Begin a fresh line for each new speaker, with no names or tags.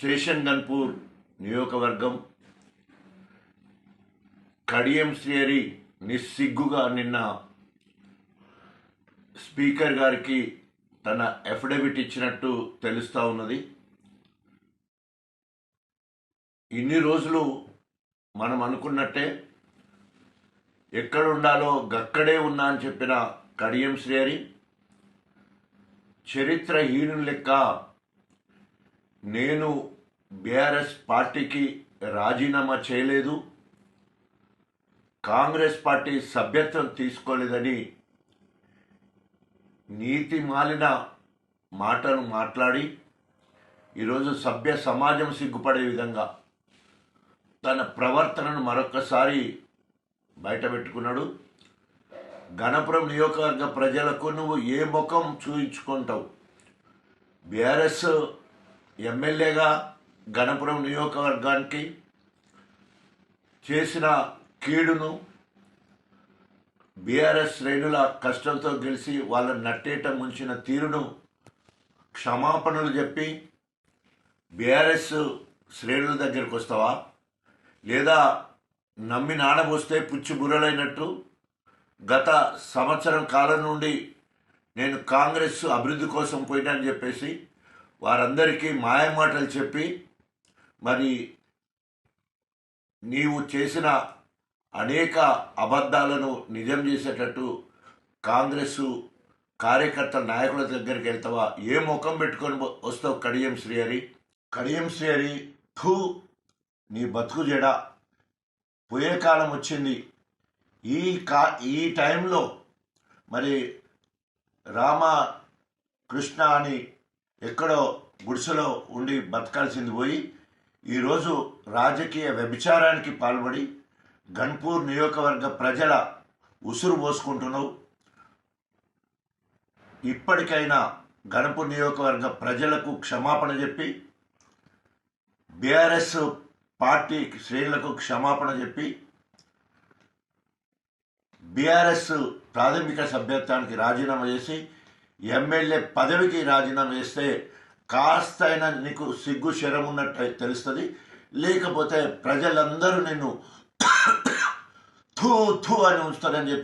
Station Ghanpur నియోజకవర్గం కడియం శ్రీహరి నిస్సిగ్గుగా నిన్న స్పీకర్ గారికి తన అఫిడవిట్ ఇచ్చినట్టు తెలుస్తూ ఉన్నది. ఇన్ని రోజులు మనం అనుకున్నట్టే ఎక్కడుండాలో గక్కడే ఉన్నా అని చెప్పిన కడియం శ్రీహరి చరిత్రహీనుల లెక్క నేను బీఆర్ఎస్ పార్టీకి రాజీనామా చేయలేదు, కాంగ్రెస్ పార్టీ సభ్యత్వం తీసుకోలేదని నీతి మాలిన మాటలు మాట్లాడి ఈరోజు సభ్య సమాజం సిగ్గుపడే విధంగా తన ప్రవర్తనను మరొకసారి బయటపెట్టుకున్నాడు. గణపురం నియోజకవర్గ ప్రజలకు నువ్వు ఏ ముఖం చూయించుకుంటావు? బీఆర్ఎస్ ఎమ్మెల్యేగా గణపురం నియోజకవర్గానికి చేసిన కీడును, బీఆర్ఎస్ శ్రేణుల కష్టంతో గెలిచి వాళ్ళని నట్టేట ముంచిన తీరును క్షమాపణలు చెప్పి బీఆర్ఎస్ శ్రేణుల దగ్గరికి వస్తావా? లేదా నమ్మి నానబోస్తే పుచ్చి బుర్రలైనట్టు గత సంవత్సరం కాలం నుండి నేను కాంగ్రెస్ అభివృద్ధి కోసం పోయినా అని చెప్పేసి వారందరికీ మాయమాటలు చెప్పి మరి నీవు చేసిన అనేక అబద్ధాలను నిజం చేసేటట్టు కాంగ్రెస్ కార్యకర్తల నాయకుల దగ్గరికి వెళ్తావా? ఏ ముఖం పెట్టుకొని వస్తావు కడియం శ్రీహరి? కడియం శ్రీహరి నీ బతుకు జడ పోయే కాలం వచ్చింది. ఈ టైంలో మరి రామకృష్ణ అని ఎక్కడో గుడిసెలో ఉండి బతకాల్సింది పోయి ఈరోజు రాజకీయ వ్యభిచారానికి పాల్పడి గన్పూర్ నియోజకవర్గ ప్రజల ఉసురు పోసుకుంటున్నావు. ఇప్పటికైనా గణపూర్ నియోజకవర్గ ప్రజలకు క్షమాపణ చెప్పి బీఆర్ఎస్ పార్టీ శ్రేణులకు క్షమాపణ చెప్పి బీఆర్ఎస్ ప్రాథమిక సభ్యత్వానికి రాజీనామా చేసి ఎమ్మెల్యే పదవికి రాజీనామా చేస్తే కాస్త అయినా నీకు సిగ్గు శరం ఉన్నట్టు తెలుస్తుంది. లేకపోతే ప్రజలందరూ నిన్ను థూ థూ అని ఉంచుతారని చెప్పి